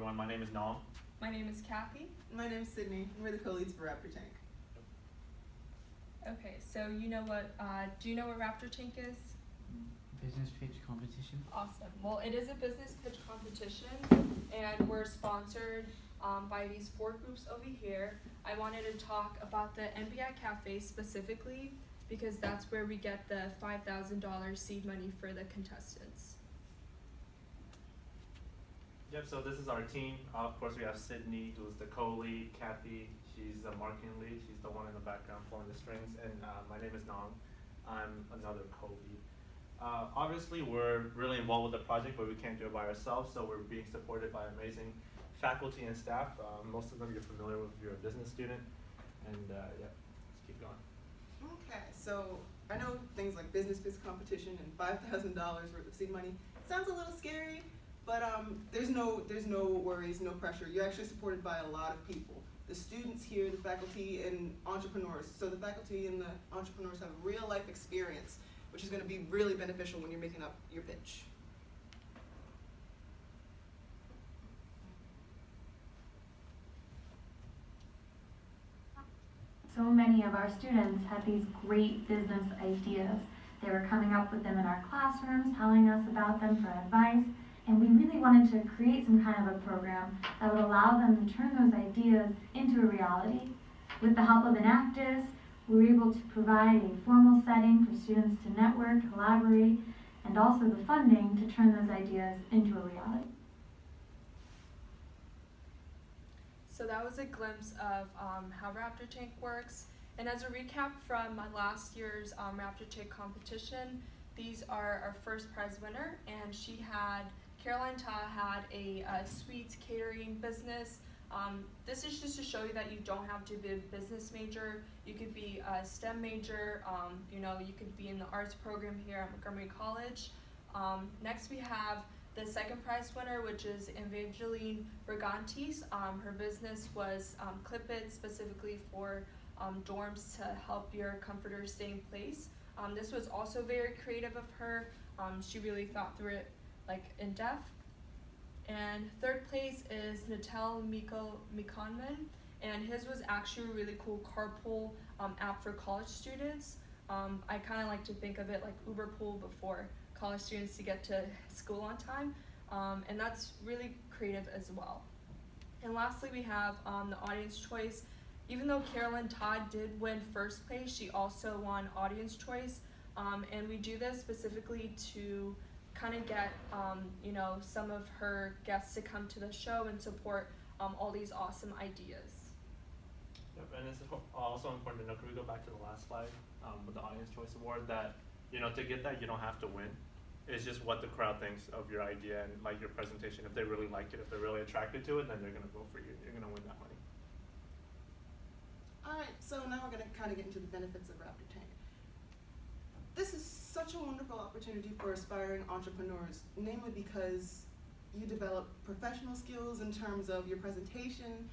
everyone. My name is Noam. My name is Kathy. My name is Sydney, and we're the co-leads for Raptor Tank. Okay, so you know what, do you know what Raptor Tank is? Business pitch competition. Awesome. Well, it is a business pitch competition, and we're sponsored by these 4 groups over here. I wanted to talk about the NBI Cafe specifically because that's where we get the $5,000 seed money for the contestants. Yep, so this is our team. Of course, we have Sydney, who's the co-lead. Kathy, she's the marketing lead. She's the one in the background pulling the strings. And my name is Nong. I'm another co-lead. Obviously, we're really involved with the project, but we can't do it by ourselves, so we're being supported by amazing faculty and staff. Most of them you're familiar with if you're a business student. And yeah, let's keep going. Okay, so I know things like business pitch competition and $5,000 worth of seed money. It sounds a little scary, but there's no worries, no pressure. You're actually supported by a lot of people. The students here, the faculty, and entrepreneurs. So the faculty and the entrepreneurs have real life experience, which is going to be really beneficial when you're making up your pitch. So many of our students had these great business ideas. They were coming up with them in our classrooms, telling us about them for advice, and we really wanted to create some kind of a program that would allow them to turn those ideas into a reality. With the help of an Actus, we were able to provide a formal setting for students to network, collaborate, and also the funding to turn those ideas into a reality. So that was a glimpse of how Raptor Tank works. And as a recap from my last year's Raptor Tank competition, these are our first prize winner, and Caroline Ta had a sweets catering business. This is just to show you that you don't have to be a business major. You could be a STEM major, you could be in the arts program here at Montgomery College. Next we have the second prize winner, which is Evangeline Brigantes. Her business was Clip-It, specifically for dorms to help your comforters stay in place. This was also very creative of her. She really thought through it in depth. And third place is Natal Mikonman, and his was actually a really cool carpool app for college students. I kind of like to think of it like Uber Pool before college students to get to school on time, and that's really creative as well. And lastly, we have the audience choice. Even though Carolyn Todd did win first place, she also won audience choice, and we do this specifically to kind of get some of her guests to come to the show and support all these awesome ideas. Yep, and it's also important to know, can we go back to the last slide with the Audience Choice Award, that to get that you don't have to win. It's just what the crowd thinks of your idea and your presentation. If they really like it, if they're really attracted to it, then they're going to vote for you. You're going to win that money. Alright, so now we're going to kind of get into the benefits of Raptor Tank. This is such a wonderful opportunity for aspiring entrepreneurs, namely because you develop professional skills in terms of your presentation,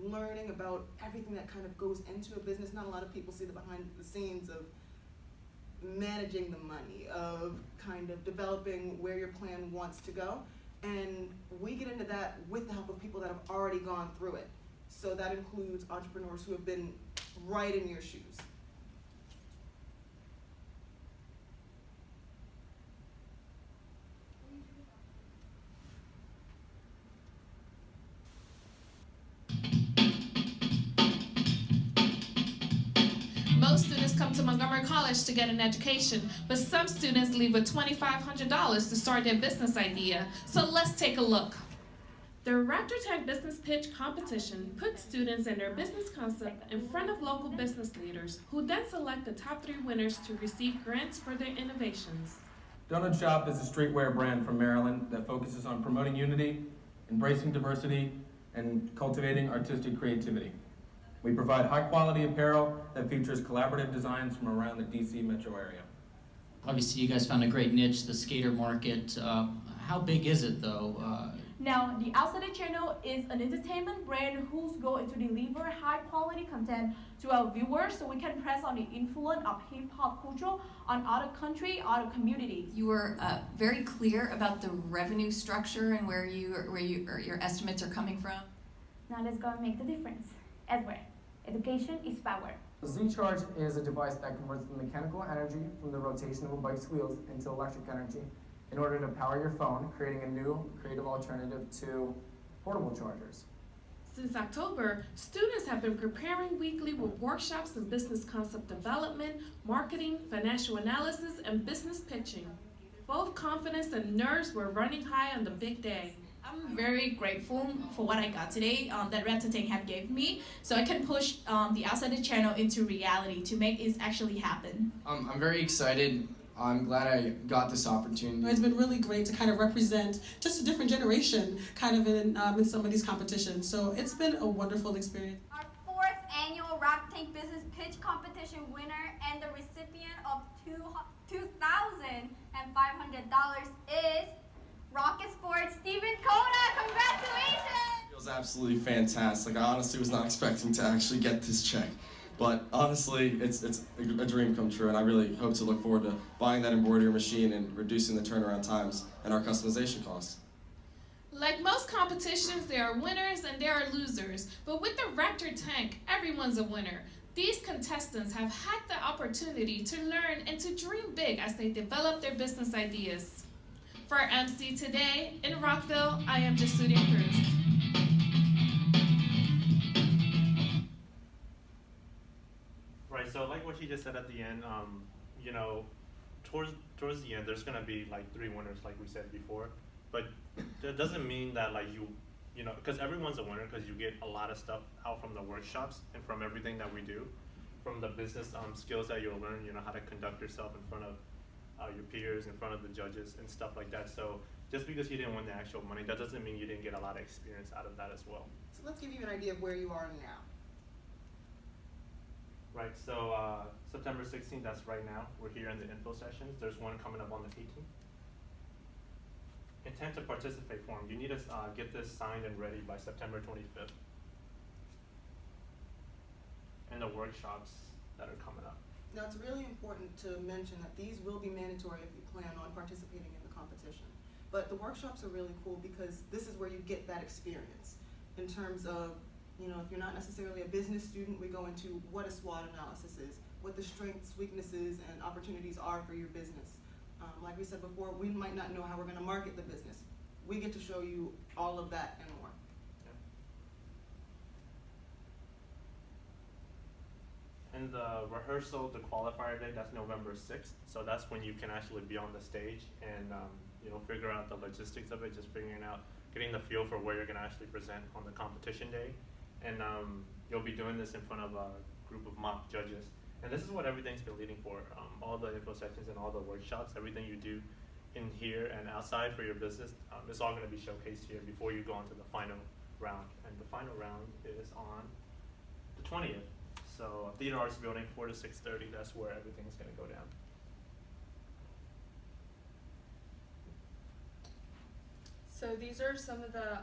learning about everything that kind of goes into a business. Not a lot of people see the behind the scenes of managing the money, of kind of developing where your plan wants to go. And we get into that with the help of people that have already gone through it. So that includes entrepreneurs who have been right in your shoes. Most students come to Montgomery College to get an education, but some students leave with $2,500 to start their business idea. So let's take a look. The Raptor Tank Business Pitch Competition puts students and their business concept in front of local business leaders, who then select the top 3 winners to receive grants for their innovations. Donut Shop is a streetwear brand from Maryland that focuses on promoting unity, embracing diversity, and cultivating artistic creativity. We provide high-quality apparel that features collaborative designs from around the DC metro area. Obviously, you guys found a great niche, the skater market. How big is it though? Now, the Outsider channel is an entertainment brand whose goal is to deliver high quality content to our viewers so we can press on the influence of hip hop culture on other country, other communities. You were very clear about the revenue structure and where your estimates are coming from. Now let's go and make the difference. Everywhere. Education is power. Z-Charge is a device that converts the mechanical energy from the rotation of a bike's wheels into electric energy in order to power your phone, creating a new creative alternative to portable chargers. Since October, students have been preparing weekly with workshops in business concept development, marketing, financial analysis, and business pitching. Both confidence and nerves were running high on the big day. I'm very grateful for what I got today that Raptor Tank have gave me, so I can push the Outsider channel into reality to make it actually happen. I'm very excited. I'm glad I got this opportunity. It's been really great to kind of represent just a different generation kind of in some of these competitions. So it's been a wonderful experience. Our 4th annual Raptor Tank Business Pitch Competition winner and the recipient of $2,500 is Rocket Sports Stephen Koda. Congratulations! It feels absolutely fantastic. I honestly was not expecting to actually get this check. But honestly, it's a dream come true, and I really hope to look forward to buying that embroidery machine and reducing the turnaround times and our customization costs. Like most competitions, there are winners and there are losers. But with the Raptor Tank, everyone's a winner. These contestants have had the opportunity to learn and to dream big as they develop their business ideas. For MC Today, in Rockville, I am Jasudia Cruz. Right, so like what she just said at the end, you know, towards the end, there's gonna be like 3 winners, like we said before, but that doesn't mean that like you know, because everyone's a winner because you get a lot of stuff out from the workshops and from everything that we do, from the business skills that you'll learn, you know, how to conduct yourself in front of your peers, in front of the judges and stuff like that. So just because you didn't win the actual money, that doesn't mean you didn't get a lot of experience out of that as well. So let's give you an idea of where you are now. Right, so September 16th, that's right now. We're here in the info sessions. There's one coming up on the 18th. Intent to participate form. You need to get this signed and ready by September 25th. And the workshops that are coming up. Now it's really important to mention that these will be mandatory if you plan on participating in the competition. But the workshops are really cool because this is where you get that experience in terms of, you know, if you're not necessarily a business student, we go into what a SWOT analysis is, what the strengths, weaknesses, and opportunities are for your business. Like we said before, we might not know how we're going to market the business. We get to show you all of that and more. And the rehearsal, the qualifier day, that's November 6th. So that's when you can actually be on the stage and you know, figure out the logistics of it, just figuring out, getting the feel for where you're going to actually present on the competition day. And you'll be doing this in front of a group of mock judges. And this is what everything's been leading for. All the info sessions and all the workshops, everything you do in here and outside for your business, it's all going to be showcased here before you go on to the final round. And the final round is on the 20th. So Theater Arts Building, 4 to 6:30, that's where everything's going to go down. So these are some of the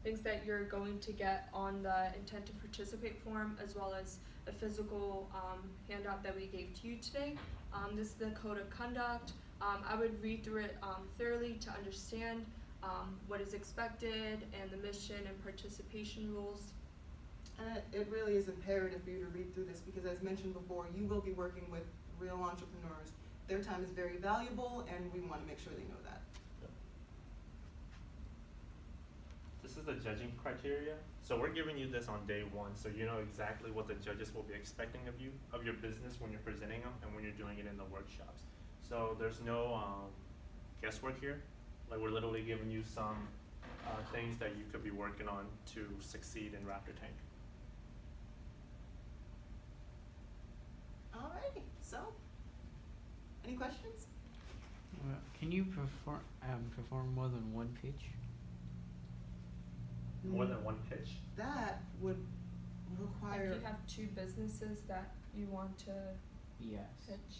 things that you're going to get on the intent to participate form, as well as a physical handout that we gave to you today. This is the code of conduct. I would read through it thoroughly to understand what is expected and the mission and participation rules. It really is imperative for you to read through this because, as mentioned before, you will be working with real entrepreneurs. Their time is very valuable, and we want to make sure they know that. This is the judging criteria. So we're giving you this on day 1, so you know exactly what the judges will be expecting of you, of your business when you're presenting them and when you're doing it in the workshops. So there's no guesswork here. Like, we're literally giving you some things that you could be working on to succeed in Raptor Tank. Alrighty, so, any questions? Can you perform more than one pitch? More than one pitch? That would require... If you have 2 businesses that you want to Yes. pitch.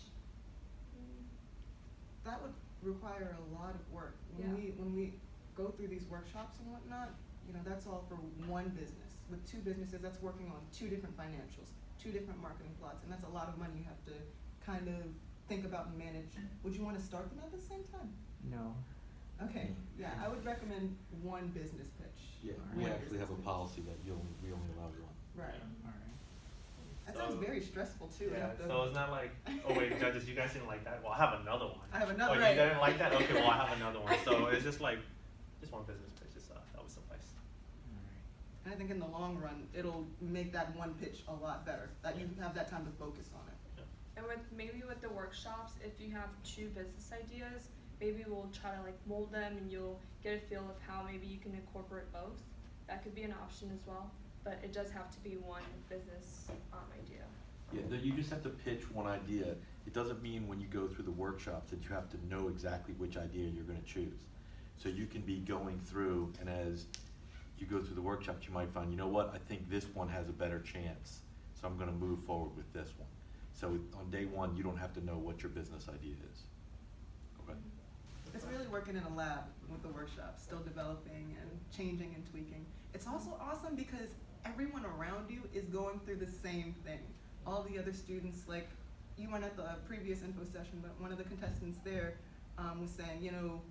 That would require a lot of work. Yeah. When we go through these workshops and whatnot, you know, that's all for one business. With two businesses, that's working on two different financials, two different marketing plots, and that's a lot of money you have to kind of think about and manage. Would you want to start them at the same time? No. Okay, yeah, I would recommend one business pitch. Yeah, One we actually business have a pitch. policy that we only allow one. Right. Alright. That So- sounds very stressful too. I Yeah, have to- so it's not like, oh wait, judges, you guys didn't like that? Well, I have another one. I have another, Oh, right. you didn't like that? Okay, well, I have another one. So it's just like, just one business pitch, that would suffice. And I think in the long run, it'll make that one pitch a lot better, that you have that time to focus on it. And maybe with the workshops, if you have two business ideas, maybe we'll try to like mold them and you'll get a feel of how maybe you can incorporate both. That could be an option as well, but it does have to be one business idea. Yeah, you just have to pitch one idea. It doesn't mean when you go through the workshops that you have to know exactly which idea you're gonna choose. So you can be going through, and as you go through the workshops, you might find, you know what, I think this one has a better chance, so I'm gonna move forward with this one. So on day one, you don't have to know what your business idea is. Okay? It's really working in a lab with the workshop, still developing and changing and tweaking. It's also awesome because everyone around you is going through the same thing. All the other students, like, you weren't at the previous info session, but one of the contestants there was saying, you know,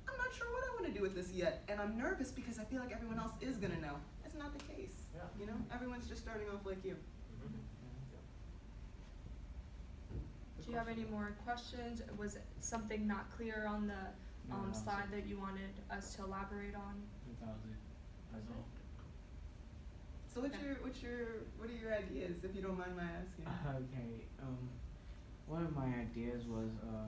I'm not sure what I want to do with this yet, and I'm nervous because I feel like everyone else is gonna know. It's not the case. Yeah. You know, everyone's just starting off like you. Do you have any more questions? Was something not clear on the No, that was slide it. that you wanted us to elaborate on? That was it. That's all. So what are your ideas, if you don't mind my asking? Okay. One of my ideas was